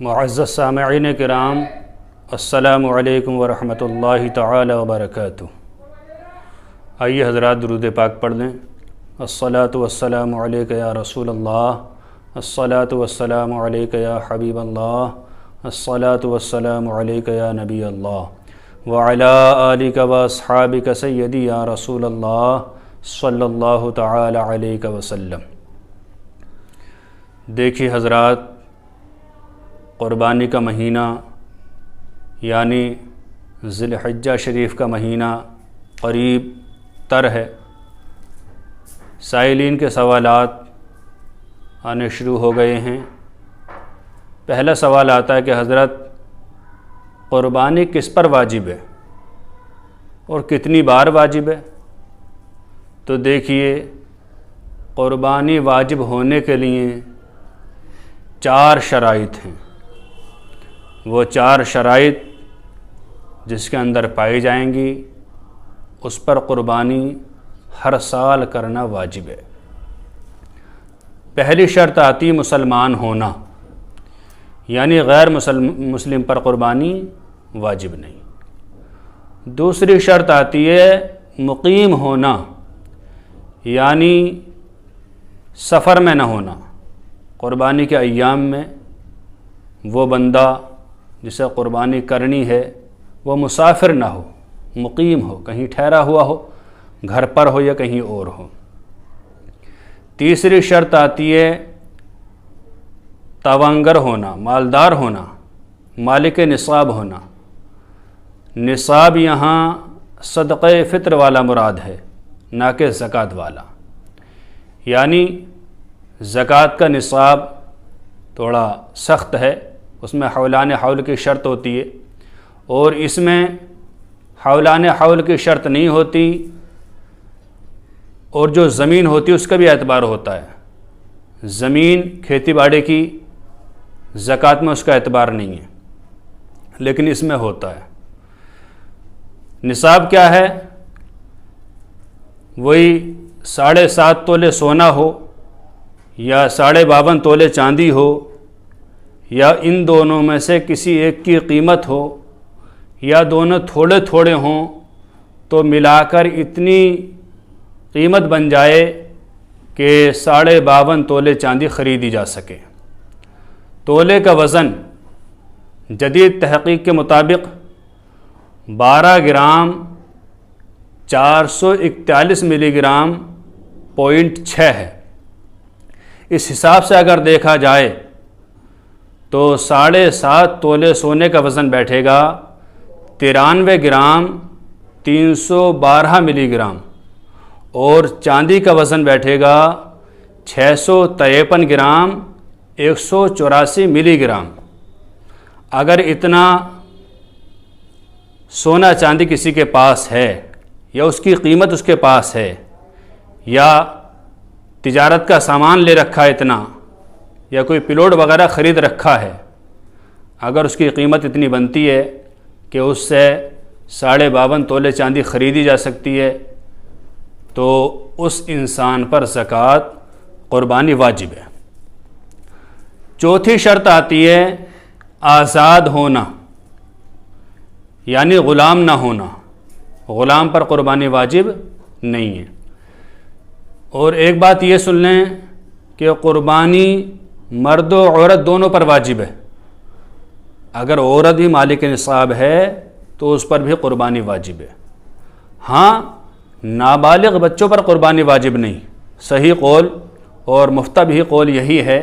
معزز سامعین کرام، السلام علیکم ورحمۃ اللہ تعالی وبرکاتہ۔ آئیے حضرات درود پاک پڑھ لیں۔ الصلاۃ والسلام علیک یا رسول اللہ، الصلاۃ والسلام علیک یا حبیب اللہ، الصلاۃ والسلام علیک یا نبی اللہ، وعلی آلک واصحابک سیدی یا رسول اللہ صلی اللہ تعالی علیہ وسلم۔ دیکھیے حضرات، قربانی کا مہینہ یعنی ذی الحجہ شریف کا مہینہ قریب تر ہے۔ سائلین کے سوالات آنے شروع ہو گئے ہیں۔ پہلا سوال آتا ہے کہ حضرت قربانی کس پر واجب ہے اور کتنی بار واجب ہے؟ تو دیکھیے، قربانی واجب ہونے کے لیے 4 شرائط ہیں۔ وہ 4 شرائط جس کے اندر پائی جائیں گی اس پر قربانی ہر سال کرنا واجب ہے۔ پہلی شرط آتی مسلمان ہونا، یعنی غیر مسلم پر قربانی واجب نہیں۔ دوسری شرط آتی ہے مقیم ہونا، یعنی سفر میں نہ ہونا۔ قربانی کے ایام میں وہ بندہ جسے قربانی کرنی ہے وہ مسافر نہ ہو، مقیم ہو، کہیں ٹھہرا ہوا ہو، گھر پر ہو یا کہیں اور ہو۔ تیسری شرط آتی ہے توانگر ہونا، مالدار ہونا، مالک نصاب ہونا۔ نصاب یہاں صدقہ فطر والا مراد ہے، نہ کہ زکوٰۃ والا۔ یعنی زکوٰۃ کا نصاب تھوڑا سخت ہے، اس میں حولان حول کی شرط ہوتی ہے، اور اس میں حولان حول کی شرط نہیں ہوتی، اور جو زمین ہوتی ہے اس کا بھی اعتبار ہوتا ہے۔ زمین کھیتی باڑی کی زکوٰۃ میں اس کا اعتبار نہیں ہے، لیکن اس میں ہوتا ہے۔ نصاب کیا ہے؟ وہی 7.5 تولے سونا ہو یا 52.5 تولے چاندی ہو، یا ان دونوں میں سے کسی ایک کی قیمت ہو، یا دونوں تھوڑے تھوڑے ہوں، تو ملا کر اتنی قیمت بن جائے کہ 52.5 تولے چاندی خریدی جا سکے۔ تولے کا وزن جدید تحقیق کے مطابق 12 گرام 441 ملی گرام .6 ہے۔ اس حساب سے اگر دیکھا جائے تو 7.5 تولے سونے کا وزن بیٹھے گا 93 گرام 312 ملی گرام، اور چاندی کا وزن بیٹھے گا 653 گرام 184 ملی گرام۔ اگر اتنا سونا چاندی کسی کے پاس ہے، یا اس کی قیمت اس کے پاس ہے، یا تجارت کا سامان لے رکھا ہے اتنا، یا کوئی پلاٹ وغیرہ خرید رکھا ہے، اگر اس کی قیمت اتنی بنتی ہے کہ اس سے 52.5 تولے چاندی خریدی جا سکتی ہے، تو اس انسان پر زکوٰۃ قربانی واجب ہے۔ چوتھی شرط آتی ہے آزاد ہونا، یعنی غلام نہ ہونا۔ غلام پر قربانی واجب نہیں ہے۔ اور ایک بات یہ سن لیں کہ قربانی مرد و عورت دونوں پر واجب ہے۔ اگر عورت بھی مالک نصاب ہے تو اس پر بھی قربانی واجب ہے۔ ہاں، نابالغ بچوں پر قربانی واجب نہیں۔ صحیح قول اور مفتبی قول یہی ہے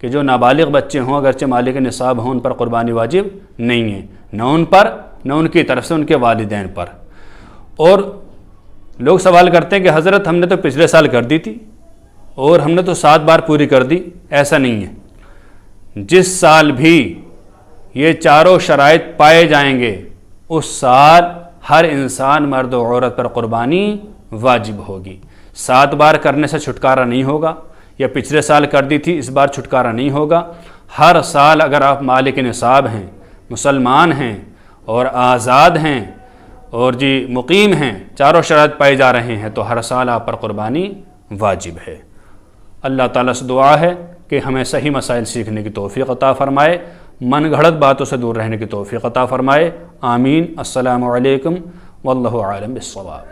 کہ جو نابالغ بچے ہوں اگرچہ مالک نصاب ہوں ان پر قربانی واجب نہیں ہے، نہ ان پر نہ ان کی طرف سے ان کے والدین پر۔ اور لوگ سوال کرتے ہیں کہ حضرت ہم نے تو پچھلے سال کر دی تھی اور ہم نے تو 7 بار پوری کر دی۔ ایسا نہیں ہے۔ جس سال بھی یہ 4 شرائط پائے جائیں گے اس سال ہر انسان مرد و عورت پر قربانی واجب ہوگی۔ 7 بار کرنے سے چھٹکارا نہیں ہوگا، یا پچھلے سال کر دی تھی اس بار چھٹکارا نہیں ہوگا۔ ہر سال اگر آپ مالک نصاب ہیں، مسلمان ہیں اور آزاد ہیں اور مقیم ہیں، 4 شرائط پائے جا رہے ہیں، تو ہر سال آپ پر قربانی واجب ہے۔ اللہ تعالیٰ سے دعا ہے کہ ہمیں صحیح مسائل سیکھنے کی توفیق عطا فرمائے۔ من گھڑت باتوں سے دور رہنے کی توفیق عطا فرمائے، آمین۔ السلام علیکم واللہ عالم بالصواب۔